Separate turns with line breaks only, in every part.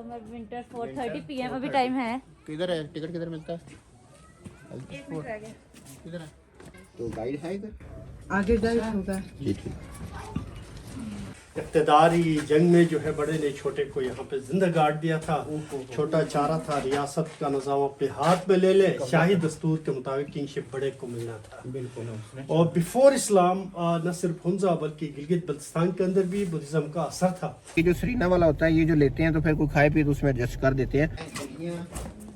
Summer winter 4:30 PM अभी time है।
किधर है टिकट, किधर मिलता है? किधर है? तो गाइड है इधर
आगे गाइड होगा।
जी ठीक।
इक़्तिदारी जंग में जो है बड़े ने छोटे को यहाँ पे जिंदा गाड़ दिया था। छोटा चारा था रियासत का निज़ाम अपने हाथ में ले ले, शाही दस्तूर के मुताबिक किंगशिप बड़े को मिलना था।
बिल्कुल।
और बिफोर इस्लाम न सिर्फ हुंजा बल्कि गिलगित बल्तिस्तान के अंदर भी बुद्धिज्म का असर था।
ये जो सरीना वाला होता है, ये जो लेते हैं तो फिर कोई खाए पिए तो उसमें एडजस्ट कर देते हैं।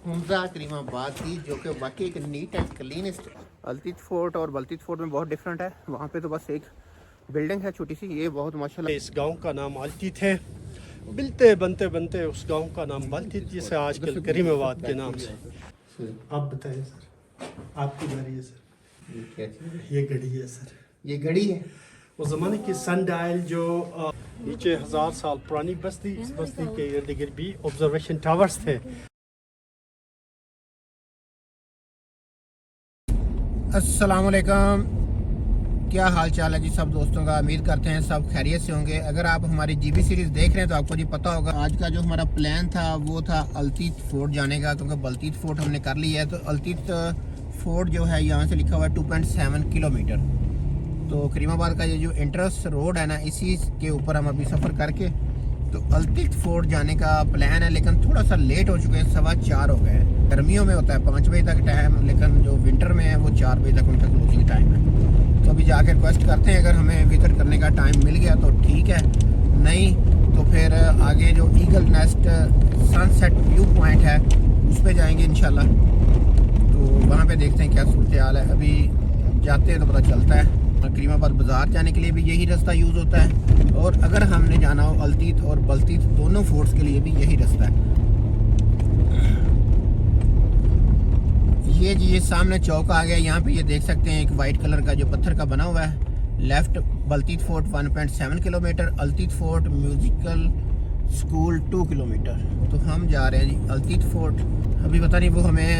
हुंजा करीमाबाद की जो कि वाकई एक नीट एंड क्लीनेस्ट। अल्तीत फोर्ट और बल्तीत फोर्ट में बहुत डिफरेंट है। वहाँ पे तो बस एक बिल्डिंग है छोटी सी, ये बहुत माशाल्लाह।
इस गांव का नाम अल्तीत है। बिलते बनते बनते उस गांव का नाम बल्तीत, जिसे आजकल करीमाबाद के नाम से। आप बताएं सर, आपकी बारी है सर। ये घड़ी है सर।
ये घड़ी है
उस ज़माने की सन डायल जो नीचे 1000 साल पुरानी बस्ती, इस बस्ती के इर्द गिर्द भी ऑब्जर्वेशन टावर्स थे।
अस्सलाम वालेकुम, क्या हाल चाल है जी सब दोस्तों का। उम्मीद करते हैं सब खैरियत से होंगे। अगर आप हमारी जीबी सीरीज देख रहे हैं तो आपको जी पता होगा आज का जो हमारा प्लान था वो था अल्तीत फोर्ट जाने का, क्योंकि बल्तीत फोर्ट हमने कर लिया है। तो अल्तीत फोर्ट जो है यहाँ से लिखा हुआ है 2.7 किलोमीटर। तो करीमाबाद का ये जो इंटरेस्ट रोड है ना, इसी के ऊपर हम अभी सफ़र करके तो अल्तीत फोर्ट जाने का प्लान है। लेकिन थोड़ा सा लेट हो चुके हैं, 4:15 हो गए हैं। गर्मियों में होता है 5 बजे तक टाइम, लेकिन जो विंटर में है वो 4 बजे तक उनका क्लोजिंग टाइम है। तो अभी जाकर रिक्वेस्ट करते हैं, अगर हमें विजिट करने का टाइम मिल गया तो ठीक है, नहीं तो फिर आगे जो eagle nest sunset view point है उस पर जाएंगे इंशाल्लाह। तो वहाँ पे देखते हैं क्या सूरत हाल है। अभी जाते हैं तो पता चलता है। करीमाबाद बाज़ार जाने के लिए भी यही रास्ता यूज़ होता है, और अगर हमने जाना हो अल्तीत और बल्तीत दोनों फोर्ट्स के लिए भी यही रास्ता है। ये जी ये सामने चौक आ गया। यहाँ पे ये देख सकते हैं एक वाइट कलर का जो पत्थर का बना हुआ है। Left Baltit fort 1.7 kilometre, Altit fort musical school 2 kilometre. तो हम जा रहे हैं जी अल्तीत फोर्ट। अभी पता नहीं वो हमें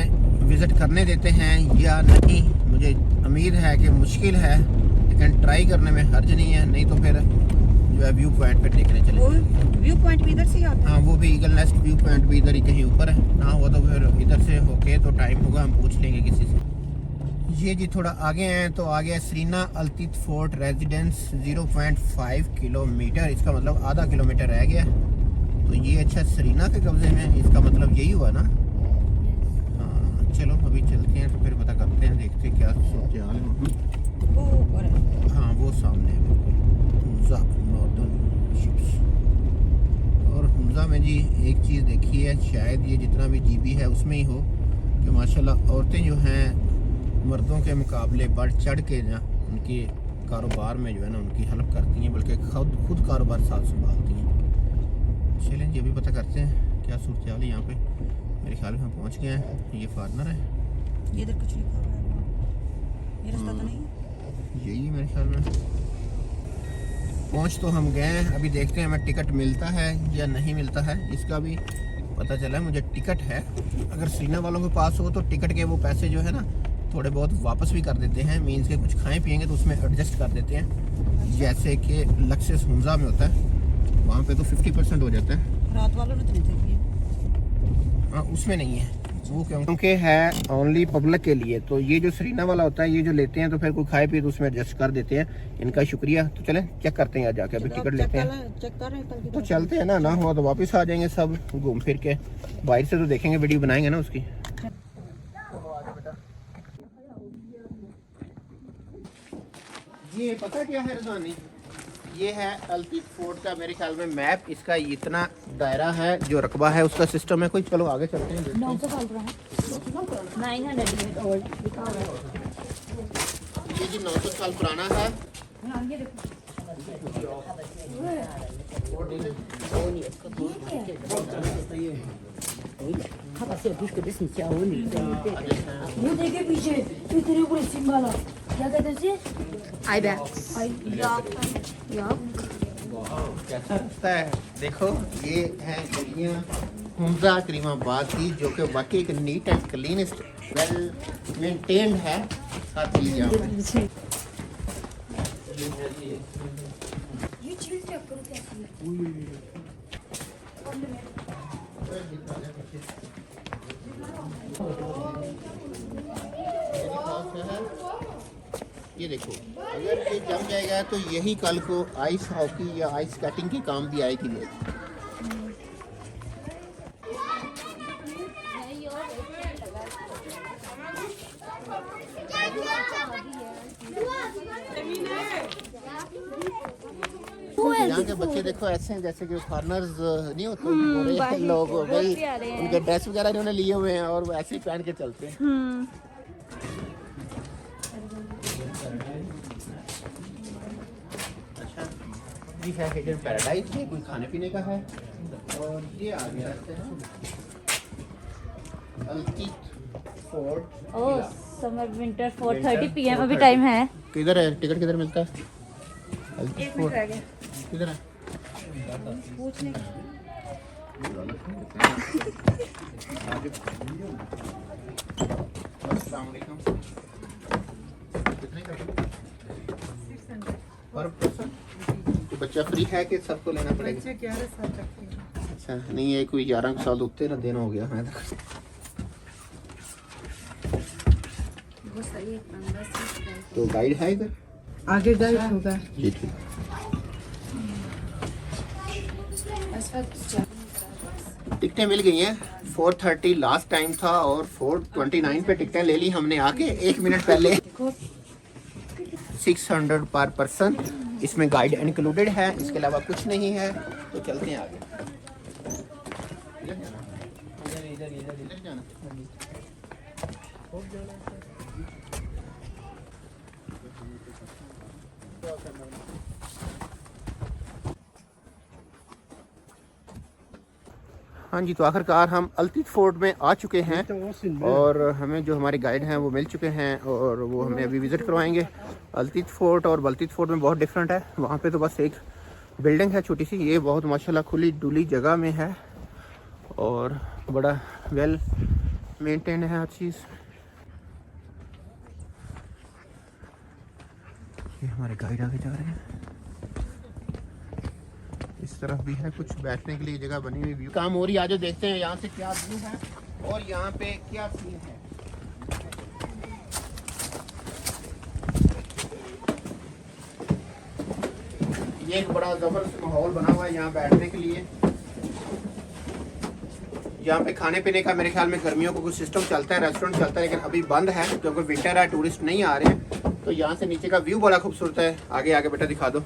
विज़िट करने देते हैं या नहीं। मुझे उम्मीद है कि मुश्किल है, लेकिन ट्राई करने में हर्ज नहीं है। नहीं तो फिर जो है व्यू पॉइंट पे देखने चले।
व्यू पॉइंट भी इधर से आता है?
हाँ, वो भी ईगल नेस्ट व्यू पॉइंट भी इधर ही कहीं ऊपर है ना। हुआ तो फिर इधर से होके तो टाइम होगा, हम पूछ लेंगे किसी से। ये जी थोड़ा आगे हैं तो आगे है सरीना अल्तीत फोर्ट रेजिडेंस 0.5 किलोमीटर। इसका मतलब आधा किलोमीटर रह गया। तो ये अच्छा सरीना के कब्जे में, इसका मतलब यही हुआ ना। हाँ चलो अभी चलते हैं तो फिर पता करते हैं, देखते हैं क्या सूरत हाल है।
वो ऊपर है।
हाँ वो सामने है नॉर्दर्न शिप्स। और हुंजा में जी एक चीज़ देखी है, शायद ये जितना भी जीबी है उसमें ही हो कि माशाल्लाह औरतें जो हैं मर्दों के मुकाबले बढ़ चढ़ के ना उनके कारोबार में जो है ना उनकी हेल्प करती हैं, बल्कि खुद कारोबार साथ संभालती हैं। चलें जी अभी पता करते हैं क्या सूरत हाल है यहाँ पे। मेरे ख्याल में हम पहुँच गए हैं। ये फार्नर है,
ये इधर कुछ लिखा हुआ है, ये रास्ता तो नहीं है?
यही मेरे ख्याल में। पहुँच तो हम गए हैं, अभी देखते हैं हमें टिकट मिलता है या नहीं मिलता है। इसका भी पता चला है मुझे टिकट है। अगर सरीना वालों के पास हो तो टिकट के वो पैसे जो है ना थोड़े बहुत वापस भी कर देते हैं। मीन्स के कुछ खाएं पिएंगे तो उसमें एडजस्ट कर देते हैं, जैसे कि लक्सेस हुंजा में होता है, वहाँ पे तो 50% हो जाता है।
रात वालों ने तो नहीं देखी।
हाँ उसमें नहीं है वो, क्योंकि है ओनली पब्लिक के लिए। तो ये जो सरीना वाला होता है, ये जो लेते हैं तो फिर कोई खाए पिए तो उसमें एडजस्ट कर देते हैं। इनका शुक्रिया। तो चलें चेक करते हैं, आज जाके अभी टिकट लेते हैं।
चेक कर रहे हैं
तो चलते हैं ना हुआ तो वापस आ जाएंगे सब घूम फिर के। बाहर से तो देखेंगे, वीडियो बनाएंगे ना उसकी। ये पता क्या है रज़ानी, ये है अल्तीत फोर्ट का मेरे ख्याल में मैप। इसका इतना दायरा है, जो रकबा है उसका सिस्टम है कोई। चलो आगे चलते हैं।
900 साल पुराना, 900 years old लिखा हुआ है।
ये जी 900 साल पुराना है।
ये देखो वो देखे पीछे तेरे ऊपर सिंबल है, क्या कहते हैं इसे?
आइबैक्स।
कैसा रास्ता है देखो। ये है गलियाँ हुंजा करीमाबाद की, जो कि वाकई एक neat and cleanest well maintained है। साथ ही यहाँ ये देखो, अगर ये जम जाएगा तो यही कल को आइस हॉकी या आइस स्केटिंग के काम भी आएगी लोग। यहाँ के बच्चे देखो ऐसे हैं जैसे कि फॉरनर्स नहीं होते, गोरे लोग भाई, उनके ड्रेस वगैरह इन्होंने लिए हुए हैं और वो ऐसे ही पहन के चलते हैं। अच्छा, ये है हिडन पैराडाइज, ये कोई खाने पीने का है। और ये आ गया अल्तीत फोर्ट।
ओह, समर विंटर 4:30 PM अभी टाइम है।
किधर है टिकट, किधर मिलता है? अल्तीत फोर्ट किधर है?
पूछने
अस्सलाम वालेकुम। कितने का पर पर्सन? तो बच्चा फ्री है कि सबको लेना पड़ेगा?
बच्चे 11 साल तक के।
अच्छा, नहीं है कोई 11 साल उठते ना देना हो गया है
वो सही है, 15 से
तो गाइड है इधर?
आगे गाइड होगा।
जी ठीक। टिकटें मिल गई हैं। 4:30 लास्ट टाइम था और 4:29 पे टिकटें ले ली हमने आके 1 मिनट पहले। 600 पर पर्सन, इसमें गाइड इंक्लूडेड है, इसके अलावा कुछ नहीं है। तो चलते हैं आगे। इधर जाना। हाँ जी, तो आखिरकार हम अल्तीत फोर्ट में आ चुके हैं और हमें जो हमारे गाइड हैं वो मिल चुके हैं और वो हमें अभी विज़िट करवाएंगे। अल्तीत फोर्ट और बल्तीत फोर्ट में बहुत डिफरेंट है। वहाँ पे तो बस एक बिल्डिंग है छोटी सी, ये बहुत माशाल्लाह खुली डुली जगह में है और बड़ा वेल मेंटेन है हर चीज़। ये हमारे गाइड आगे जा रहे हैं। इस तरफ भी है कुछ बैठने के लिए जगह बनी हुई। व्यू काम हो रही है, आज देखते हैं यहाँ से क्या व्यू है और यहाँ पे क्या सीन है। ये एक बड़ा जबरदस्त माहौल बना हुआ है यहाँ बैठने के लिए। यहाँ पे खाने पीने का मेरे ख्याल में गर्मियों को कुछ सिस्टम चलता है, रेस्टोरेंट चलता है, लेकिन अभी बंद है क्योंकि विंटर है, टूरिस्ट नहीं आ रहे हैं। तो यहाँ से नीचे का व्यू बड़ा खूबसूरत है। आगे आगे बेटा दिखा दो।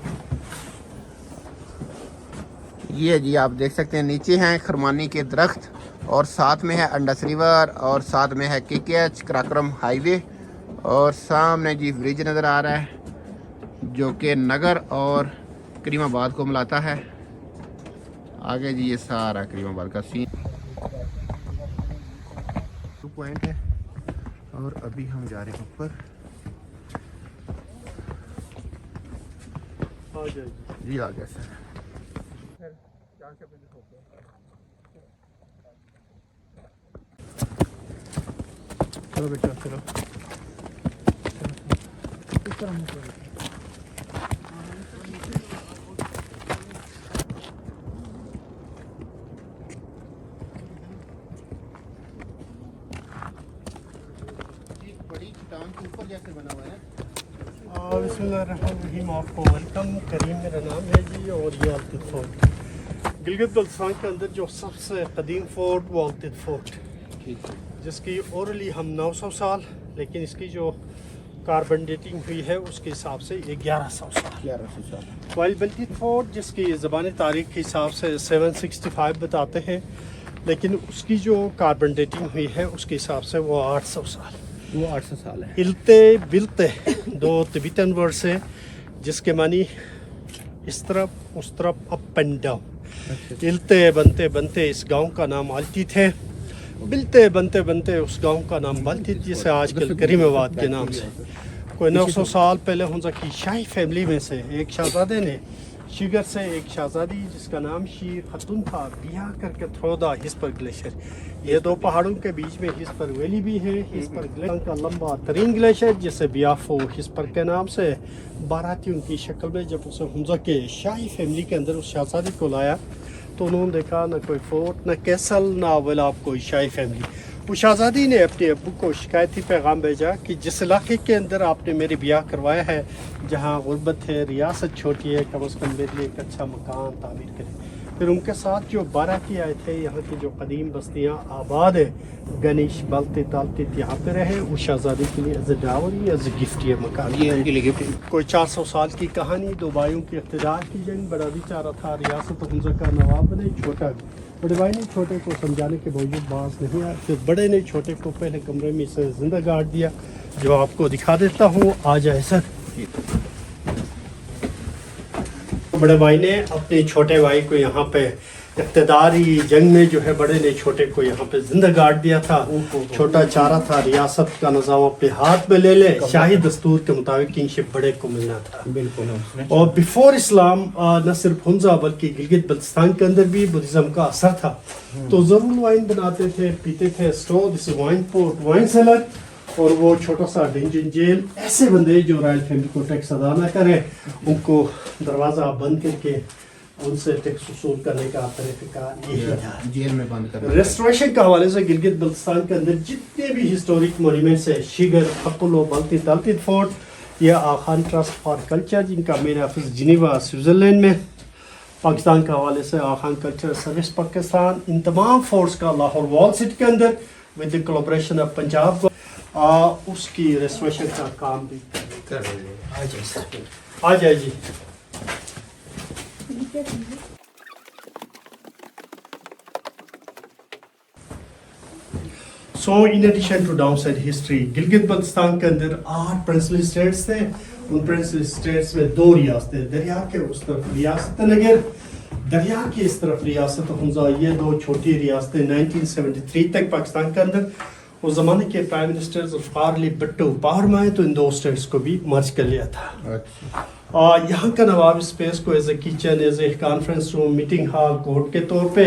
ये जी आप देख सकते हैं नीचे हैं खरमानी के दरख्त और साथ में है अंडस रिवर और साथ में है KKH कराक्रम हाईवे और सामने जी ब्रिज नज़र आ रहा है जो कि नगर और करीमाबाद को मिलाता है। आगे जी ये सारा करीमाबाद का सीन 2 पॉइंट है और अभी हम जा रहे हैं ऊपर। जी आ गया सर। चलो बेटा चलो। बड़ी चट्टान के ऊपर जैसे बना हुआ है।
बिस्मिल्लाहिर्रहमानिर्रहीम। आपको वेलकम। करीम मेरा नाम है जी और ये अल्तीत फोर्ट गिलगित बल्तिस्तान के अंदर जो सबसे कदीम फोर्ट वो अल्तीत फोर्ट, जिसकी ओरली हम 900 साल, लेकिन इसकी जो कार्बन डेटिंग हुई है उसके हिसाब से ये 1100 साल। वाइल बल्तीत फोर्ट जिसकी ज़बानी तारीख के हिसाब से 765 बताते हैं, लेकिन उसकी जो कार्बन डेटिंग हुई है उसके हिसाब से वो 800 साल।
वो 800 साल है।
इल्ते बिलते 2 तिब्बतन वर्ड से, जिसके मानी इस तरफ उस तरफ, अप एंड डाउन। इल्ते बनते बनते इस गांव का नाम अल्तीत है, बिलते बनते बनते उस गांव का नाम बल्तीत, जिसे आजकल करीमाबाद के नाम से। कोई 900 साल पहले हुंजा की शाही फैमिली में से एक शहजादे ने शिगर से एक शहजादी जिसका नाम शीर खतून था ब्याह करके थ्रोदा हिस्पर ग्लेशियर। ये 2 पहाड़ों के बीच में हिस्पर वैली भी है। हिस्पर ग्लेशियर का लंबा तरीन ग्लेशियर जिसे बियाफो हिस्पर के नाम से बारातियों की शक्ल में जब उसे हुंजा के शाही फैमिली के अंदर उस शहजादी को लाया तो उन्होंने देखा ना कोई फोर्ट, ना कैसल, ना अवला कोई शाही फैमिली। वो शहजादी ने अपने अब्बू को शिकायती पैगाम भेजा कि जिस इलाके के अंदर आपने मेरे ब्याह करवाया है, जहाँ गुर्बत है, रियासत छोटी है, कम अज़ कम मेरे लिए एक अच्छा मकान तामीर करें। फिर उनके साथ जो 12 की आए थे, यहाँ की जो कदीम बस्तियाँ आबाद है, गणेश बलते तालते यहाँ पे रहे। वो शहजादी के लिए as a dowry, as a gift ये मकान,
ये उनके लिए गिफ्ट।
कोई 400 साल की कहानी। दो भाइयों के इक़्तिदार की जंग। बड़ा भी चाह रहा था रियासत हमजा का नवाब बने, छोटा बड़े भाई ने छोटे को समझाने के बावजूद बाज नहीं आया। फिर बड़े ने छोटे को पहले कमरे में से जिंदा गाड़ दिया, जो आपको दिखा देता हूँ। आ जाए सर। बड़े भाई ने अपने छोटे भाई को यहाँ पे इक़्तिदारी जंग में जो है बड़े ने छोटे को यहाँ पे जिंदा गाड़ दिया था। छोटा चाह रहा था रियासत का निज़ाम अपने हाथ में ले ले, शाही दस्तूर के मुताबिक किंगशिप बड़े को मिलना था।
बिल्कुल।
और बिफोर इस्लाम न सिर्फ हुंजा बल्कि गिलगित बल्तिस्तान के अंदर भी बुद्धिज्म का असर था। तो ज़रूर वाइन बनाते थे, पीते थे। Store, this is wine port, wine cellar. और वो छोटा सा डेंजन जेल, ऐसे बंदे जो रॉयल फैमिली को टैक्स अदा ना करें, उनको दरवाज़ा बंद करके उनसे टैक्स वसूल करने का तरीक़ा यही था,
जेल में बंद कर।
रेस्टोरेशन के हवाले से गिलगित बल्तिस्तान के अंदर जितने भी हिस्टोरिक मोन्यूमेंट्स है, शिगर, खपुलो, बल्ती तल्तित फोर्ट, या आखान ट्रस्ट फॉर कल्चर, जिनका मेन ऑफिस जिनेवा स्विट्ज़रलैंड में, पाकिस्तान के हवाले से आखान कल्चर सर्विस पाकिस्तान, इन तमाम फोर्ट्स का लाहौर वॉल सिटी के अंदर with the collaboration of Punjab उसकी रेस्टोरेशन का काम भी कर रहे हैं। आ जाइए सर, आ जाइए जी। So in addition to downside history, Gilgit Baltistan के अंदर 8 प्रिंसली स्टेट्स थे। उन प्रिंसली स्टेट्स में 2 रियासतें, दरिया के उस तरफ रियासत नगर, दरिया की इस तरफ रियासत हुंजा। ये 2 छोटी रियासतें 1973 तक पाकिस्तान के अंदर। उस ज़माने के prime minister Zulfikar Ali Bhutto power में आए तो इन 2 स्टेट्स को भी मर्ज कर लिया था। और यहाँ का नवाब स्पेस को as a kitchen, as a conference room, meeting hall, court के तौर पे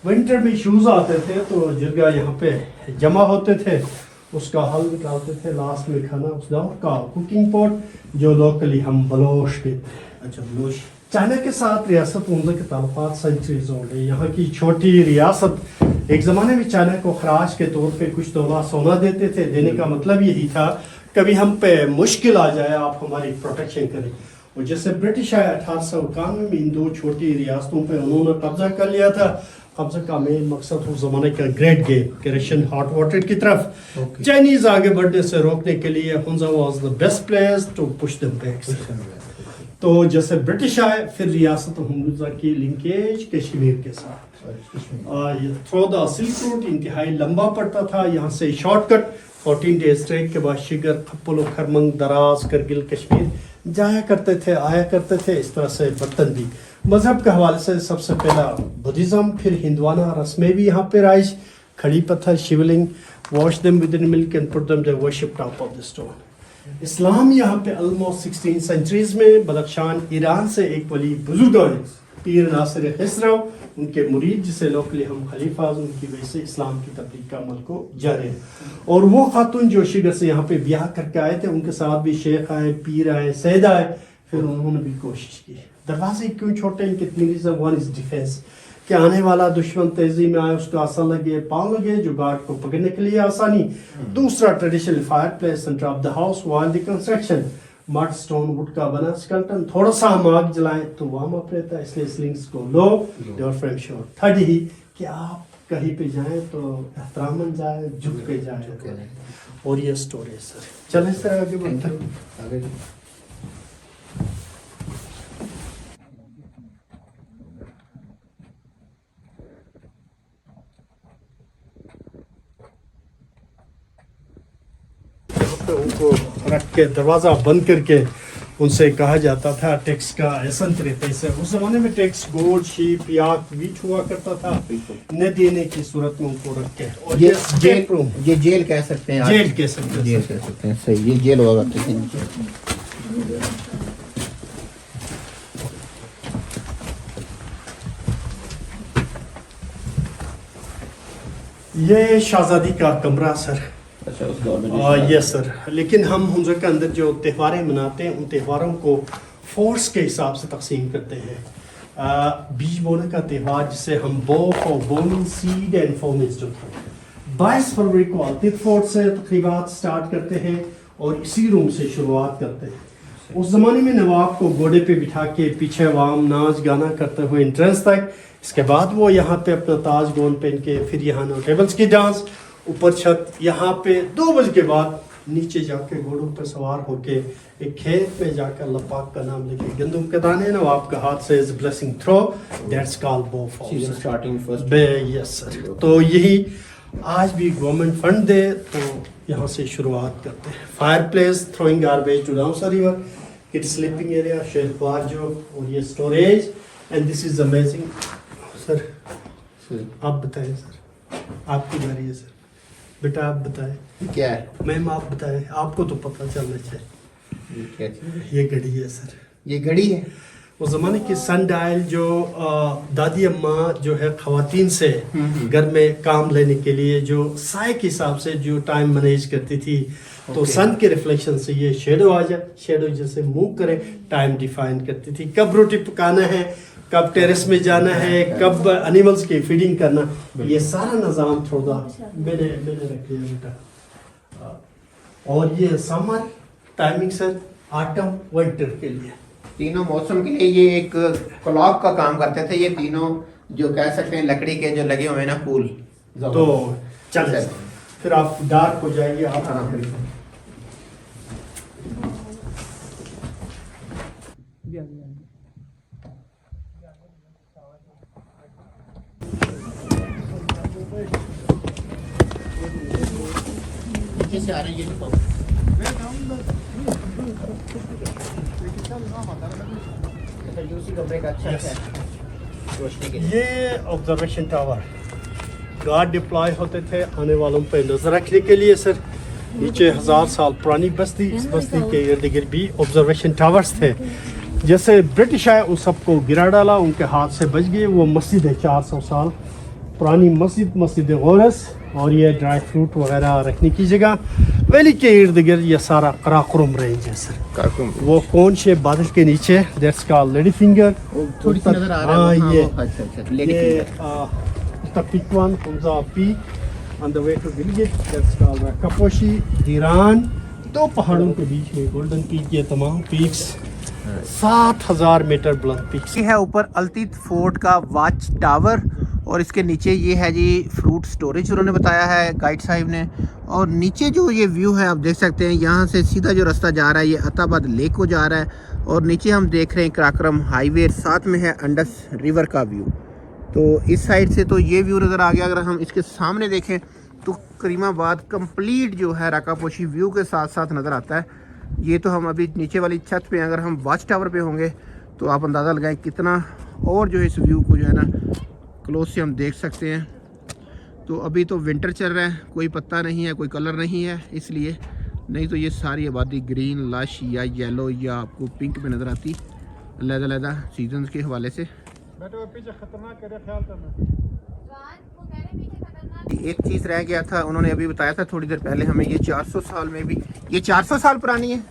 विंटर में इशूज़ आते थे तो जरगा यहाँ पे जमा होते थे, उसका हल निकालते थे। लास्ट में खाना उस दौर का कुकिंग पॉट, जो लोकली हम बलोश कहते हैं।
अच्छा, बलोश।
चाइना के साथ रियासत हुंजा के ताल्लुकात सेंचुरीज ओल्ड है। यहाँ की छोटी रियासत एक ज़माने में चाइना को खराज के तौर पे कुछ तोला सोना देते थे। देने का मतलब यही था कभी हम पे मुश्किल आ जाए आप हमारी प्रोटेक्शन करें। और जैसे ब्रिटिश आए 1891 में इन 2 छोटी रियासतों पे उन्होंने कब्जा कर लिया था। कब्जा का मेन मकसद उस ज़माने का great gap, Russian hot water की तरफ चाइनीज आगे बढ़ने से रोकने के लिए Hunza was the best place to push them back. तो जैसे ब्रिटिश आए फिर रियासत हुंजा की लिंकेज कश्मीर के साथ। थ्रू द सिल्क रूट इंतहाई लंबा पड़ता था। यहाँ से शॉर्टकट 14 डेज ट्रेक के बाद शिगर, खपुलो, खरमंग, दराज, करगिल, कश्मीर जाया करते थे, आया करते थे। इस तरह से बर्तन भी। मजहब के हवाले से सबसे पहला बुद्धिज़्म, फिर हिंदवाना रस्में भी यहाँ पे राइज। खड़ी पत्थर, Shivling, wash them with in milk and put them the worship top of the stone. इस्लाम यहाँ पे ऑलमोस्ट 16 सेंचुरीज में बदख्शान ईरान से एक वली बुजुर्ग आए, पीर नासिर खिसरो, उनके मुरीद जिसे लोकली हम खलीफा, उनकी वजह से इस्लाम की तबलीग का अमल को जारी है। और वो खातून जो शिगर से यहाँ पे ब्याह करके आए थे, उनके साथ भी शेख आए, पीर आए, सैद आए, फिर उन्होंने भी कोशिश की। दरवाजे क्यों छोटे, इनके 3 रीजन। 1 इज डिफेंस, कि आने वाला दुश्मन तेजी में आए उसको असर लगे, पाँव लगे, जो गार्ड को पकड़ने के लिए आसानी। दूसरा traditional fire place centre of the house, wall the construction, mud stone wood का बना स्केल्टन। थोड़ा सा हम आग जलाएं तो वार्म अप रहता है, इसलिए स्लिंग्स को लो योर फ्रेम श्योर। थर्ड ही कि आप कहीं पे जाएं तो एहतरामन जाए, झुक के जाए। और ये स्टोरी सर, चलें सर आगे बढ़ते हैं। उनको रख के दरवाज़ा बंद करके उनसे कहा जाता था टैक्स का एहसान तरीके से। उस ज़माने में टैक्स गोल्ड, शीप, याक, वीट हुआ करता था, न देने की सूरत में उनको रख के। और
ये जेल कह सकते हैं,
जेल कह सकते हैं,
जेल कह सकते हैं, सही। ये जेल होगा।
ये शहजादी का कमरा सर।
अच्छा, उस दौर में
यस सर। लेकिन हम हुंजा के अंदर जो त्योहारें मनाते हैं, उन त्योहारों को फोर्स के हिसाब से तकसीम करते हैं। बीज बोने का त्यौहार जिसे हम बो फॉर बोनिंग सीड एंड फॉर्मेज जो था 22 फरवरी को अल्तित फोर्ट से तकरीबात स्टार्ट करते हैं और इसी रूम से शुरुआत करते हैं। उस ज़माने में नवाब को घोड़े पे बिठा के पीछे अवाम नाच गाना करते हुए एंट्रेंस तक, इसके बाद वो यहाँ पे अपना ताज गोन पहन के फिर यहाँ नोटेबल्स की डांस, ऊपर छत, यहाँ पे 2 बजे के बाद नीचे जाके घोड़ों पर सवार होके एक खेत में जाकर लपाक का नाम लेके गंदम के दाने नवाब का हाथ से ब्लेसिंग थ्रो, दैट्स कॉल्ड बो
season starting first.
Yes sir. तो यही आज भी गवर्नमेंट फंड दे तो यहाँ से शुरुआत करते हैं। Fire place, throwing garbage to डाउनसा river, kids sleeping area, shelf bar जो, और ये storage, and this is amazing. Sir आप बताएं सर, आपकी बारी है सर। बेटा आप बताएं।
क्या है?
मैम आप बताएं, आपको तो पता चलना चाहिए।
ये क्या चीज़ है?
ये घड़ी है सर।
ये घड़ी है।
उस ज़माने की सन डायल जो दादी अम्मा जो है ख़वातीन से घर में काम लेने के लिए जो साए के हिसाब से जो टाइम मैनेज करती थी, तो सन के रिफ्लेक्शन से ये शेडो आ जाए, शेडो जैसे मूव करे टाइम डिफाइन करती थी, कब रोटी पकाना है, कब टेरेस में जाना है, कब एनिमल्स की फीडिंग करना, ये सारा निज़ाम थोड़ा मैंने रख लिया बेटा। और ये summer timing sir, autumn winter के लिए,
तीनों मौसम के लिए ये एक क्लॉक का काम करते थे। ये तीनों जो कह सकते हैं लकड़ी के जो लगे हुए हैं ना पुल।
तो चले फिर आप डार्क हो जाएंगे आप।
हाँ, पीछे से आ रही है तो यूसी कमरे का अच्छा है रोशनी के लिए।
ये ऑब्जर्वेशन टावर गार्ड डिप्लॉय होते थे आने वालों पे नजर रखने के लिए सर। नीचे 1000 साल पुरानी बस्ती, इस बस्ती के इर्द गिर्द भी ऑब्जर्वेशन टावर्स थे। जैसे ब्रिटिश आए उन सबको गिरा डाला, उनके हाथ से बच गए। वो मस्जिद है 400 साल पुरानी मस्जिद, मस्जिद गौरस, और ये ड्राई फ्रूट वगैरह रखने की जगह। वैली के इर्द गिर्द ये सारा कराकुरम रेंज है सर। वो कौन से बादल के नीचे, दैट्स कॉल्ड लेडी फिंगर।
थोड़ी सी नजर आ रहा है।
हाँ, ये
अच्छा लेडी
ये
finger.
the big one comes up peak on the way to Gilgit, that's called Kaposhi, Dhiran। 2 पहाड़ों के बीच में गोल्डन पीक, ये तमाम पीक्स 7000 मीटर बुलंद पीक्स।
ये है ऊपर अल्तित फोर्ट का वॉच टावर, और इसके नीचे ये है जी फ्रूट स्टोरेज उन्होंने बताया है गाइड साहिब ने। और नीचे जो ये व्यू है आप देख सकते हैं, यहाँ से सीधा जो रास्ता जा रहा है ये अताबाद लेक को जा रहा है, और नीचे हम देख रहे हैं कराक्रम हाईवे, साथ में है अंडस रिवर का व्यू। तो इस साइड से तो ये व्यू नज़र आ गया। अगर हम इसके सामने देखें तो करीमाबाद कंप्लीट जो है राकापोशी व्यू के साथ साथ नज़र आता है। ये तो हम अभी नीचे वाली छत पे, अगर हम वॉच टावर पे होंगे तो आप अंदाज़ा लगाएं कितना और जो है इस व्यू को जो है ना क्लोज से हम देख सकते हैं। तो अभी तो विंटर चल रहा है, कोई पत्ता नहीं है, कोई कलर नहीं है, इसलिए नहीं तो ये सारी आबादी ग्रीन, लश या येलो या आपको पिंक में नज़र आती अलग-अलग सीजन्स के हवाले से। एक चीज़ रह गया था, उन्होंने अभी बताया था थोड़ी देर पहले हमें, ये 400 साल में भी, ये 400 साल पुरानी है,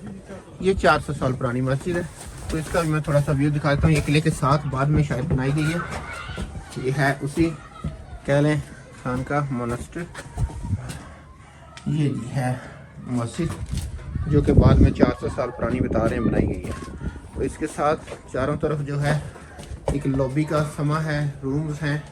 ये 400 साल पुरानी मस्जिद है। तो इसका भी मैं थोड़ा सा व्यू दिखाता हूँ। ये किले के साथ बाद में शायद बनाई गई है। ये है उसी कह लें खान का मोनास्टर। ये है मस्जिद जो कि बाद में 400 साल पुरानी बता रहे हैं बनाई गई है। तो इसके साथ चारों तरफ जो है एक लॉबी का समा है, रूम्स हैं।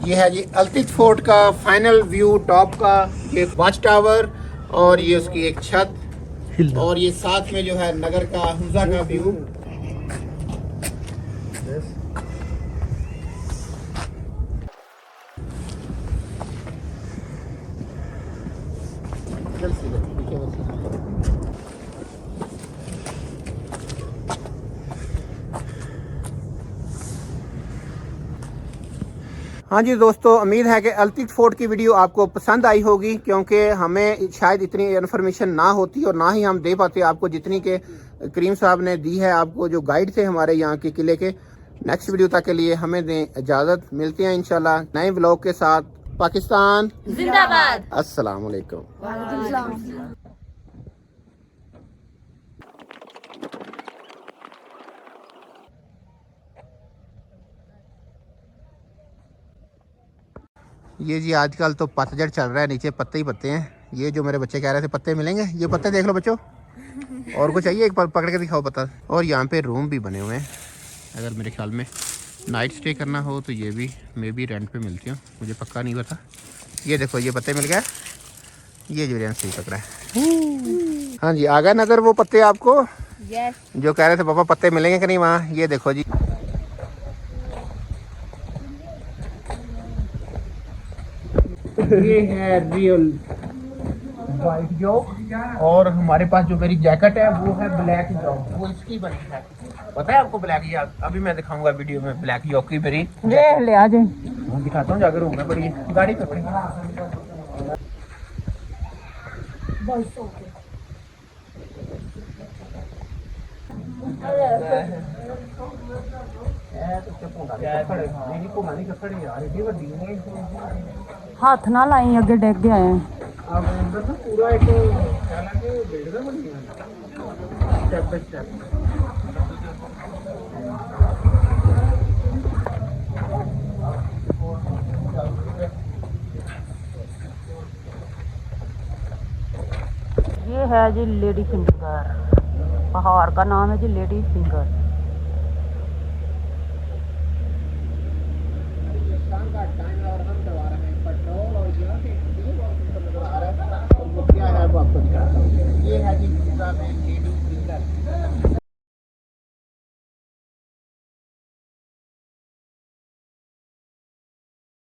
ये है जी अल्तित फोर्ट का फाइनल व्यू टॉप का, ये वॉच टावर और ये उसकी एक छत, और ये साथ में जो है नगर का हुजा का व्यू। हाँ जी दोस्तों, उम्मीद है कि अल्तिफ फोर्ट की वीडियो आपको पसंद आई होगी, क्योंकि हमें शायद इतनी इन्फॉर्मेशन ना होती और ना ही हम दे पाते आपको जितनी के करीम साहब ने दी है, आपको जो गाइड थे हमारे यहाँ के किले के। नेक्स्ट वीडियो तक के लिए हमें दें इजाज़त, मिलते हैं इंशाल्लाह नए व्लॉग के साथ। पाकिस्तान
जिंदाबाद।
अस्सलाम वालेकुम। ये जी आजकल तो पतझड़ चल रहा है, नीचे पत्ते ही पत्ते हैं। ये जो मेरे बच्चे कह रहे थे पत्ते मिलेंगे, ये पत्ते देख लो बच्चों। और कुछ चाहिए? एक पकड़ के दिखाओ पत्ता। और यहाँ पे रूम भी बने हुए हैं, अगर मेरे ख्याल में नाइट स्टे करना हो तो ये भी मे बी रेंट पे मिलती हूँ, मुझे पक्का नहीं पता। ये देखो ये पत्ते मिल गए, ये जो रेंट सही पकड़ा है। हाँ जी, आ गए नजर वो पत्ते आपको जो कह रहे थे पापा पत्ते मिलेंगे कि नहीं वहाँ। ये देखो जी, ये है रियल वाइट जॉक, और हमारे पास जो मेरी जैकेट है वो है ब्लैक जॉक, वो इसकी बनी है। पता है आपको ब्लैक जॉक? अभी मैं दिखाऊंगा वीडियो में ब्लैक जॉक की मेरी
ले आ जाए।
दिखाता हूँ, जाकर रूम में बड़ी गाड़ी पे पड़ी।
हाथ ना लाई अगे डिग गया है।
अब अंदर ना पूरा एक हालांकि बिल्डिंग बनी है स्टेप बाय स्टेप।
ये है जी लेडी फिंगर, पहाड़ का नाम है जी लेडी फिंगर।
शाम का टाइम है और हम करवा रहे हैं पेट्रोल, और यहाँ से नजर आ रहा है और वो क्या है वो आपको दिखाता हूँ। ये है जी